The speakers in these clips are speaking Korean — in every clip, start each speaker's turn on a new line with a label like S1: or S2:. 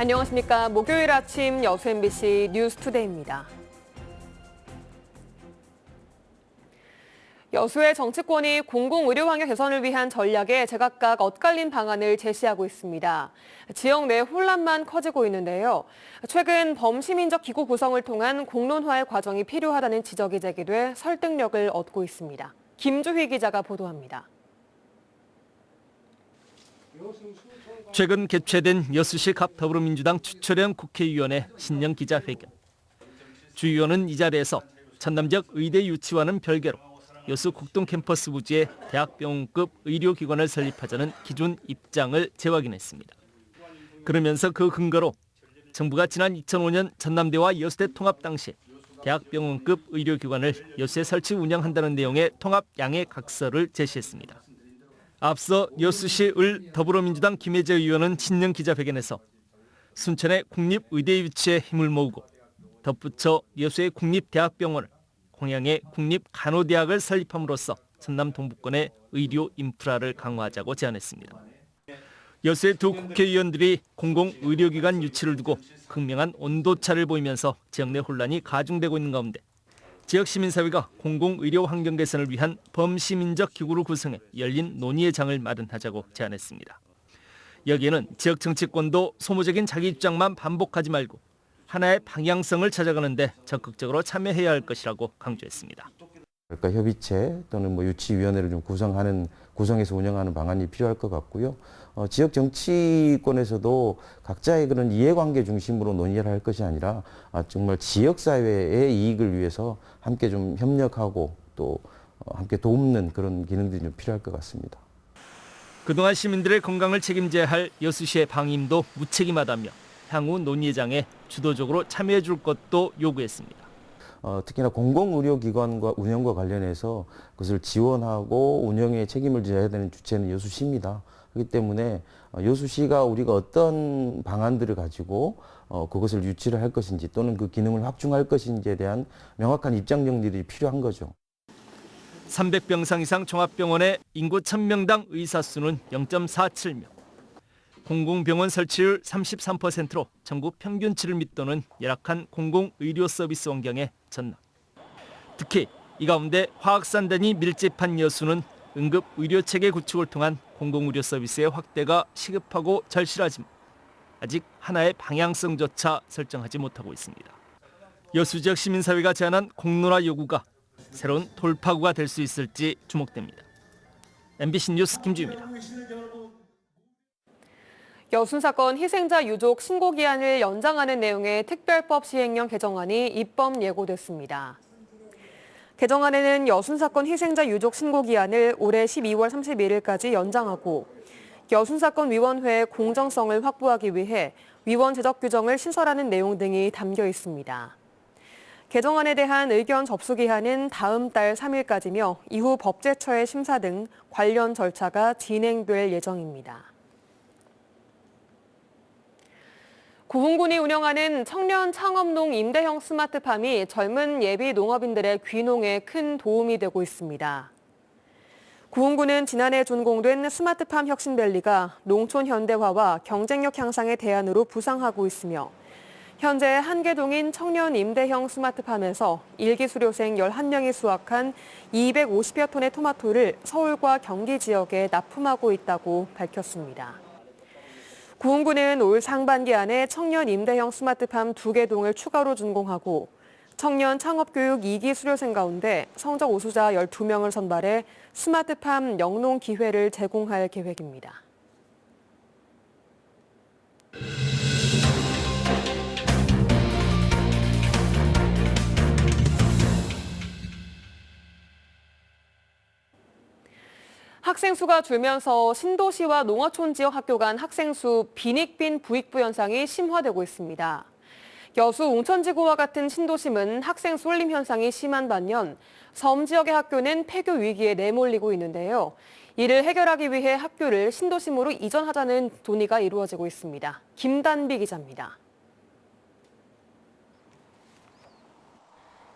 S1: 안녕하십니까. 목요일 아침 여수 MBC 뉴스투데이입니다. 여수의 정치권이 공공의료 환경 개선을 위한 전략에 제각각 엇갈린 방안을 제시하고 있습니다. 지역 내 혼란만 커지고 있는데요. 최근 범시민적 기구 구성을 통한 공론화의 과정이 필요하다는 지적이 제기돼 설득력을 얻고 있습니다. 김주희 기자가 보도합니다.
S2: 최근 개최된 여수시 갑 더불어민주당 추철현 국회의원의 신년 기자회견. 주 의원은 이 자리에서 전남지역 의대 유치와는 별개로 여수 국동 캠퍼스 부지에 대학병원급 의료기관을 설립하자는 기존 입장을 재확인했습니다. 그러면서 그 근거로 정부가 지난 2005년 전남대와 여수대 통합 당시 대학병원급 의료기관을 여수에 설치 운영한다는 내용의 통합 양해각서를 제시했습니다. 앞서 여수시 을 더불어민주당 김혜재 의원은 신년 기자회견에서 순천의 국립의대 유치에 힘을 모으고 덧붙여 여수의 국립대학병원을 공양의 국립간호대학을 설립함으로써 전남 동부권의 의료 인프라를 강화하자고 제안했습니다. 여수의 두 국회의원들이 공공의료기관 유치를 두고 극명한 온도차를 보이면서 지역 내 혼란이 가중되고 있는 가운데 지역 시민사회가 공공의료 환경 개선을 위한 범시민적 기구를 구성해 열린 논의의 장을 마련하자고 제안했습니다. 여기에는 지역 정치권도 소모적인 자기 입장만 반복하지 말고 하나의 방향성을 찾아가는데 적극적으로 참여해야 할 것이라고 강조했습니다.
S3: 그러니까 협의체 또는 유치위원회를 좀 구성해서 운영하는 방안이 필요할 것 같고요. 지역 정치권에서도 각자의 그런 이해관계 중심으로 논의를 할 것이 아니라 정말 지역사회의 이익을 위해서 함께 좀 협력하고 또 함께 돕는 그런 기능들이 좀 필요할 것 같습니다.
S2: 그동안 시민들의 건강을 책임져야 할 여수시의 방임도 무책임하다며 향후 논의의 장에 주도적으로 참여해 줄 것도 요구했습니다.
S3: 특히나 공공의료기관과 운영과 관련해서 그것을 지원하고 운영에 책임을 져야 되는 주체는 여수시입니다. 그렇기 때문에 여수시가 우리가 어떤 방안들을 가지고 그것을 유치를 할 것인지 또는 그 기능을 확충할 것인지에 대한 명확한 입장 정리들이 필요한 거죠.
S2: 300병상 이상 종합병원의 인구 1000명당 의사 수는 0.47명. 공공병원 설치율 33%로 전국 평균치를 밑도는 열악한 공공의료 서비스 환경의 전남. 특히 이 가운데 화학산단이 밀집한 여수는 응급의료체계 구축을 통한 공공의료 서비스의 확대가 시급하고 절실하지만 아직 하나의 방향성조차 설정하지 못하고 있습니다. 여수 지역 시민사회가 제안한 공론화 요구가 새로운 돌파구가 될 수 있을지 주목됩니다. MBC 뉴스 김주희입니다.
S1: 여순 사건 희생자 유족 신고기한을 연장하는 내용의 특별법 시행령 개정안이 입법 예고됐습니다. 개정안에는 여순 사건 희생자 유족 신고기한을 올해 12월 31일까지 연장하고 여순 사건 위원회의 공정성을 확보하기 위해 위원 제적 규정을 신설하는 내용 등이 담겨 있습니다. 개정안에 대한 의견 접수 기한은 다음 달 3일까지며 이후 법제처의 심사 등 관련 절차가 진행될 예정입니다. 구흥군이 운영하는 청년 창업농 임대형 스마트팜이 젊은 예비 농업인들의 귀농에 큰 도움이 되고 있습니다. 구흥군은 지난해 준공된 스마트팜 혁신밸리가 농촌 현대화와 경쟁력 향상의 대안으로 부상하고 있으며 현재 한계동인 청년 임대형 스마트팜에서 일기 수료생 11명이 수확한 250여 톤의 토마토를 서울과 경기 지역에 납품하고 있다고 밝혔습니다. 구흥군은 올 상반기 안에 청년 임대형 스마트팜 2개 동을 추가로 준공하고 청년 창업교육 2기 수료생 가운데 성적 우수자 12명을 선발해 스마트팜 영농 기회를 제공할 계획입니다. 학생 수가 줄면서 신도시와 농어촌 지역 학교 간 학생 수 빈익빈 부익부 현상이 심화되고 있습니다. 여수 웅천지구와 같은 신도심은 학생 쏠림 현상이 심한 반면 섬 지역의 학교는 폐교 위기에 내몰리고 있는데요. 이를 해결하기 위해 학교를 신도심으로 이전하자는 논의가 이루어지고 있습니다. 김단비 기자입니다.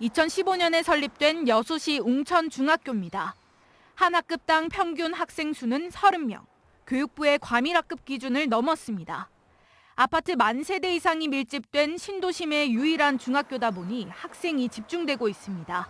S4: 2015년에 설립된 여수시 웅천중학교입니다. 한 학급당 평균 학생 수는 30명, 교육부의 과밀학급 기준을 넘었습니다. 아파트 10,000세대 이상이 밀집된 신도심의 유일한 중학교다 보니 학생이 집중되고 있습니다.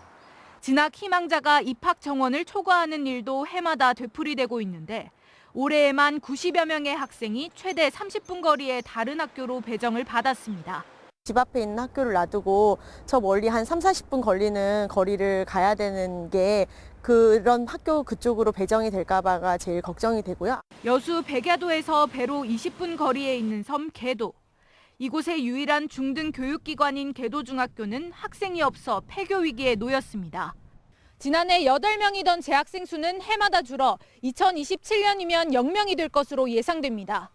S4: 진학 희망자가 입학 정원을 초과하는 일도 해마다 되풀이되고 있는데 올해에만 90여 명의 학생이 최대 30분 거리의 다른 학교로 배정을 받았습니다.
S5: 집 앞에 있는 학교를 놔두고 저 멀리 한 30-40분 걸리는 거리를 가야 되는 게 그런 학교 그쪽으로 배정이 될까 봐가 제일 걱정이 되고요.
S4: 여수 백야도에서 배로 20분 거리에 있는 섬 개도. 이곳의 유일한 중등 교육기관인 개도중학교는 학생이 없어 폐교 위기에 놓였습니다. 지난해 8명이던 재학생 수는 해마다 줄어 2027년이면 0명이 될 것으로 예상됩니다.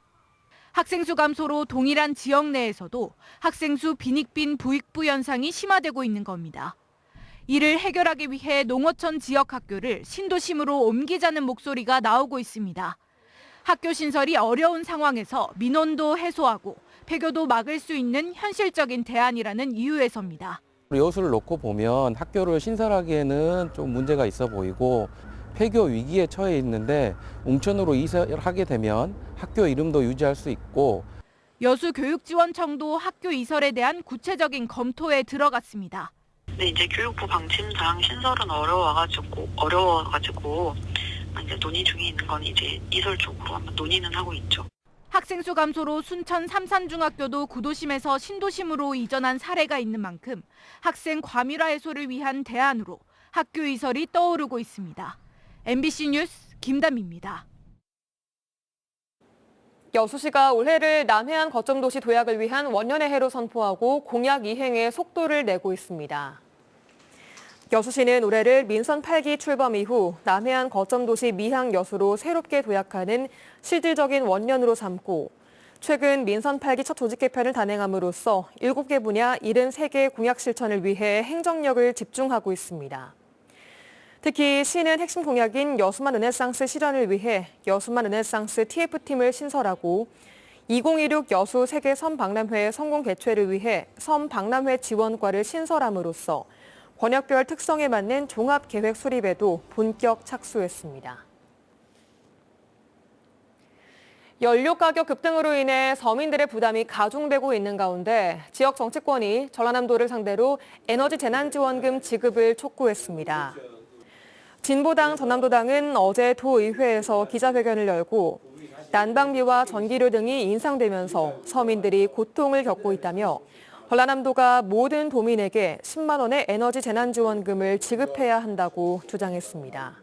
S4: 학생 수 감소로 동일한 지역 내에서도 학생 수 빈익빈 부익부 현상이 심화되고 있는 겁니다. 이를 해결하기 위해 농어촌 지역 학교를 신도심으로 옮기자는 목소리가 나오고 있습니다. 학교 신설이 어려운 상황에서 민원도 해소하고 폐교도 막을 수 있는 현실적인 대안이라는 이유에서입니다.
S6: 여수를 놓고 보면 학교를 신설하기에는 좀 문제가 있어 보이고 폐교 위기에 처해 있는데 웅천으로 이설하게 되면 학교 이름도 유지할 수 있고
S4: 여수교육지원청도 학교 이설에 대한 구체적인 검토에 들어갔습니다.
S7: 근데 이제 교육부 방침상 신설은 어려워가지고 이제 논의 중에 있는 건 이제 이설 쪽으로 한번 논의는 하고 있죠.
S4: 학생 수 감소로 순천 삼산중학교도 구도심에서 신도심으로 이전한 사례가 있는 만큼 학생 과밀화 해소를 위한 대안으로 학교 이설이 떠오르고 있습니다. MBC 뉴스 김담입니다.
S1: 여수시가 올해를 남해안 거점도시 도약을 위한 원년의 해로 선포하고 공약 이행에 속도를 내고 있습니다. 여수시는 올해를 민선 8기 출범 이후 남해안 거점도시 미항 여수로 새롭게 도약하는 실질적인 원년으로 삼고 최근 민선 8기 첫 조직 개편을 단행함으로써 7개 분야 73개 공약 실천을 위해 행정력을 집중하고 있습니다. 특히 시는 핵심 공약인 여수만 르네상스 실현을 위해 여수만 르네상스 TF팀을 신설하고 2026 여수 세계 섬박람회 성공 개최를 위해 섬박람회 지원과를 신설함으로써 권역별 특성에 맞는 종합계획 수립에도 본격 착수했습니다. 연료 가격 급등으로 인해 서민들의 부담이 가중되고 있는 가운데 지역 정치권이 전라남도를 상대로 에너지 재난지원금 지급을 촉구했습니다. 진보당 전남도당은 어제 도의회에서 기자회견을 열고 난방비와 전기료 등이 인상되면서 서민들이 고통을 겪고 있다며 전라남도가 모든 도민에게 10만 원의 에너지 재난지원금을 지급해야 한다고 주장했습니다.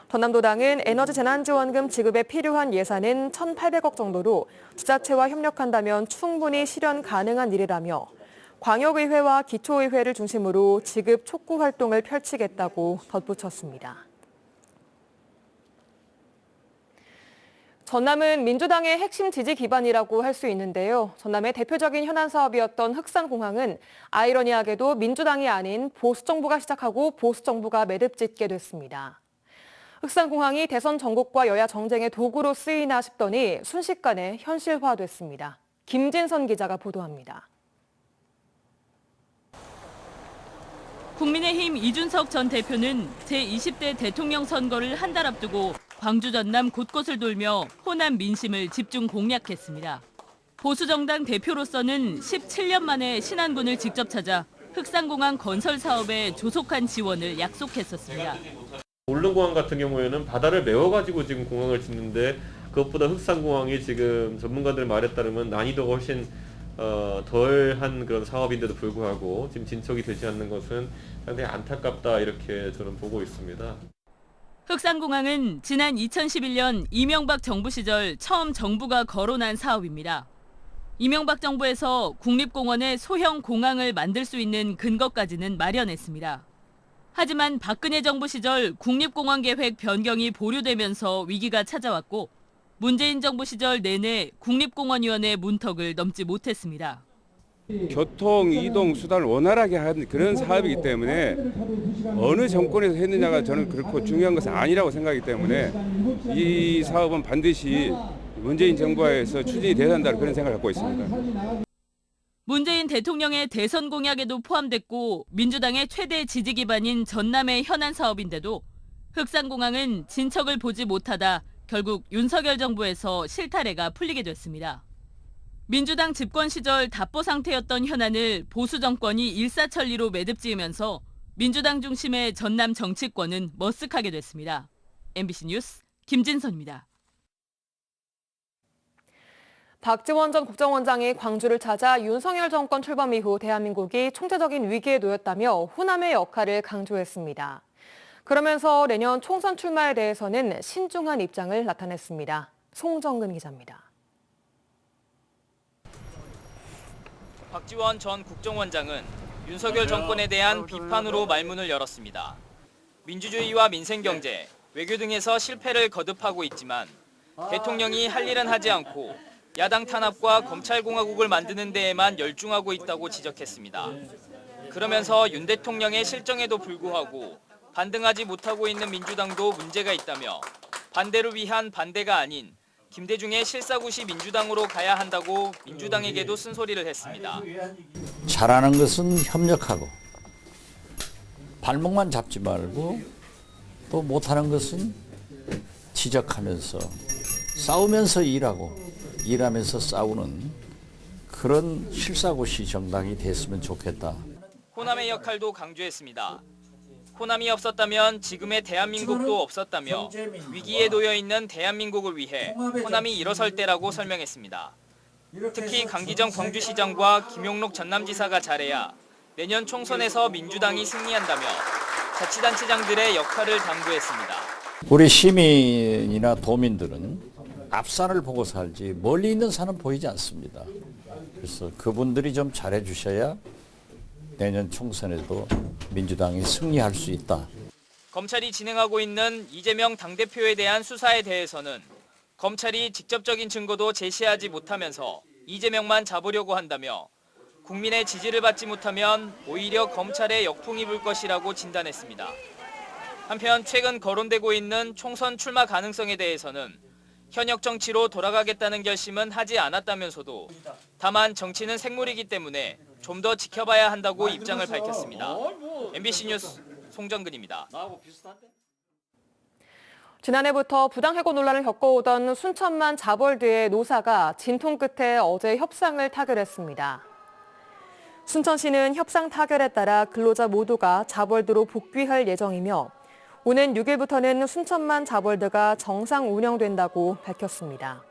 S1: 전남도당은 에너지 재난지원금 지급에 필요한 예산은 1,800억 정도로 지자체와 협력한다면 충분히 실현 가능한 일이라며 광역의회와 기초의회를 중심으로 지급 촉구 활동을 펼치겠다고 덧붙였습니다. 전남은 민주당의 핵심 지지 기반이라고 할 수 있는데요. 전남의 대표적인 현안 사업이었던 흑산공항은 아이러니하게도 민주당이 아닌 보수정부가 시작하고 보수정부가 매듭짓게 됐습니다. 흑산공항이 대선 전국과 여야 정쟁의 도구로 쓰이나 싶더니 순식간에 현실화됐습니다. 김진선 기자가 보도합니다.
S8: 국민의힘 이준석 전 대표는 제20대 대통령 선거를 한 달 앞두고 광주 전남 곳곳을 돌며 호남 민심을 집중 공략했습니다. 보수정당 대표로서는 17년 만에 신안군을 직접 찾아 흑산공항 건설 사업에 조속한 지원을 약속했었습니다.
S9: 울릉공항 같은 경우에는 바다를 메워가지고 지금 공항을 짓는데 그것보다 흑산공항이 지금 전문가들 말에 따르면 난이도가 훨씬 덜한 그런 사업인데도 불구하고 지금 진척이 되지 않는 것은 상당히 안타깝다 이렇게 저는 보고 있습니다.
S8: 흑산공항은 지난 2011년 이명박 정부 시절 처음 정부가 거론한 사업입니다. 이명박 정부에서 국립공원에 소형 공항을 만들 수 있는 근거까지는 마련했습니다. 하지만 박근혜 정부 시절 국립공원 계획 변경이 보류되면서 위기가 찾아왔고 문재인 정부 시절 내내 국립공원위원회 문턱을 넘지 못했습니다.
S10: 교통 이동 수단을 원활하게 하는 그런 사업이기 때문에 어느 정권에서 했느냐가 저는 그렇고 중요한 것은 아니라고 생각하기 때문에 이 사업은 반드시 문재인 정부에서 추진이 돼야 한다는 그런 생각을 갖고 있습니다.
S8: 문재인 대통령의 대선 공약에도 포함됐고 민주당의 최대 지지 기반인 전남의 현안 사업인데도 흑산공항은 진척을 보지 못하다 결국 윤석열 정부에서 실타래가 풀리게 됐습니다. 민주당 집권 시절 답보 상태였던 현안을 보수 정권이 일사천리로 매듭지으면서 민주당 중심의 전남 정치권은 머쓱하게 됐습니다. MBC 뉴스 김진선입니다.
S1: 박지원 전 국정원장이 광주를 찾아 윤석열 정권 출범 이후 대한민국이 총체적인 위기에 놓였다며 호남의 역할을 강조했습니다. 그러면서 내년 총선 출마에 대해서는 신중한 입장을 나타냈습니다. 송정근 기자입니다.
S11: 박지원 전 국정원장은 윤석열 정권에 대한 비판으로 말문을 열었습니다. 민주주의와 민생경제, 외교 등에서 실패를 거듭하고 있지만 대통령이 할 일은 하지 않고 야당 탄압과 검찰공화국을 만드는 데에만 열중하고 있다고 지적했습니다. 그러면서 윤 대통령의 실정에도 불구하고 반등하지 못하고 있는 민주당도 문제가 있다며 반대를 위한 반대가 아닌 김대중의 실사구시 민주당으로 가야 한다고 민주당에게도 쓴소리를 했습니다.
S12: 잘하는 것은 협력하고 발목만 잡지 말고 또 못하는 것은 지적하면서 싸우면서 일하면서 싸우는 그런 실사구시 정당이 됐으면 좋겠다.
S11: 호남의 역할도 강조했습니다. 호남이 없었다면 지금의 대한민국도 없었다며 위기에 놓여 있는 대한민국을 위해 호남이 일어설 때라고 설명했습니다. 특히 강기정 광주시장과 김용록 전남지사가 잘해야 내년 총선에서 민주당이 승리한다며 자치단체장들의 역할을 당부했습니다.
S12: 우리 시민이나 도민들은 앞산을 보고 살지 멀리 있는 산은 보이지 않습니다. 그래서 그분들이 좀 잘해 주셔야 내년 총선에도 민주당이 승리할 수 있다.
S11: 검찰이 진행하고 있는 이재명 당대표에 대한 수사에 대해서는 검찰이 직접적인 증거도 제시하지 못하면서 이재명만 잡으려고 한다며 국민의 지지를 받지 못하면 오히려 검찰에 역풍이 불 것이라고 진단했습니다. 한편 최근 거론되고 있는 총선 출마 가능성에 대해서는 현역 정치로 돌아가겠다는 결심은 하지 않았다면서도 다만 정치는 생물이기 때문에 좀 더 지켜봐야 한다고 입장을 밝혔습니다. MBC 뉴스 송정근입니다.
S1: 지난해부터 부당해고 논란을 겪어오던 순천만 자벌드의 노사가 진통 끝에 어제 협상을 타결했습니다. 순천시는 협상 타결에 따라 근로자 모두가 자벌드로 복귀할 예정이며 오는 6일부터는 순천만 자벌드가 정상 운영된다고 밝혔습니다.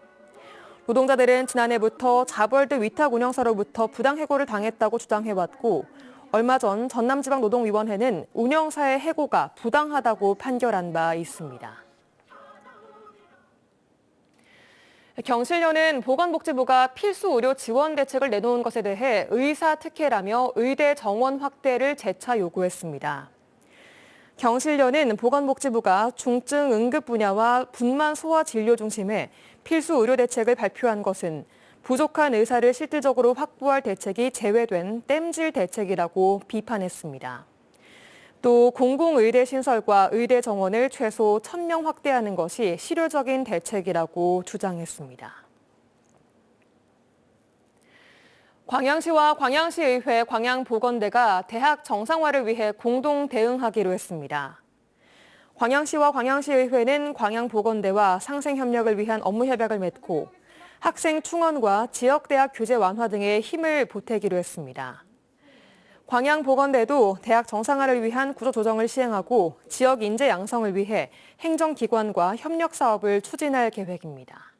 S1: 노동자들은 지난해부터 자벌드 위탁 운영사로부터 부당해고를 당했다고 주장해왔고 얼마 전 전남지방노동위원회는 운영사의 해고가 부당하다고 판결한 바 있습니다. 경실련은 보건복지부가 필수 의료 지원 대책을 내놓은 것에 대해 의사 특혜라며 의대 정원 확대를 재차 요구했습니다. 경실련은 보건복지부가 중증 응급 분야와 분만 소아 진료 중심의 필수 의료 대책을 발표한 것은 부족한 의사를 실질적으로 확보할 대책이 제외된 땜질 대책이라고 비판했습니다. 또 공공의대 신설과 의대 정원을 최소 1,000명 확대하는 것이 실효적인 대책이라고 주장했습니다. 광양시와 광양시의회 광양보건대가 대학 정상화를 위해 공동 대응하기로 했습니다. 광양시와 광양시의회는 광양보건대와 상생협력을 위한 업무 협약을 맺고 학생 충원과 지역대학 규제 완화 등에 힘을 보태기로 했습니다. 광양보건대도 대학 정상화를 위한 구조조정을 시행하고 지역 인재 양성을 위해 행정기관과 협력 사업을 추진할 계획입니다.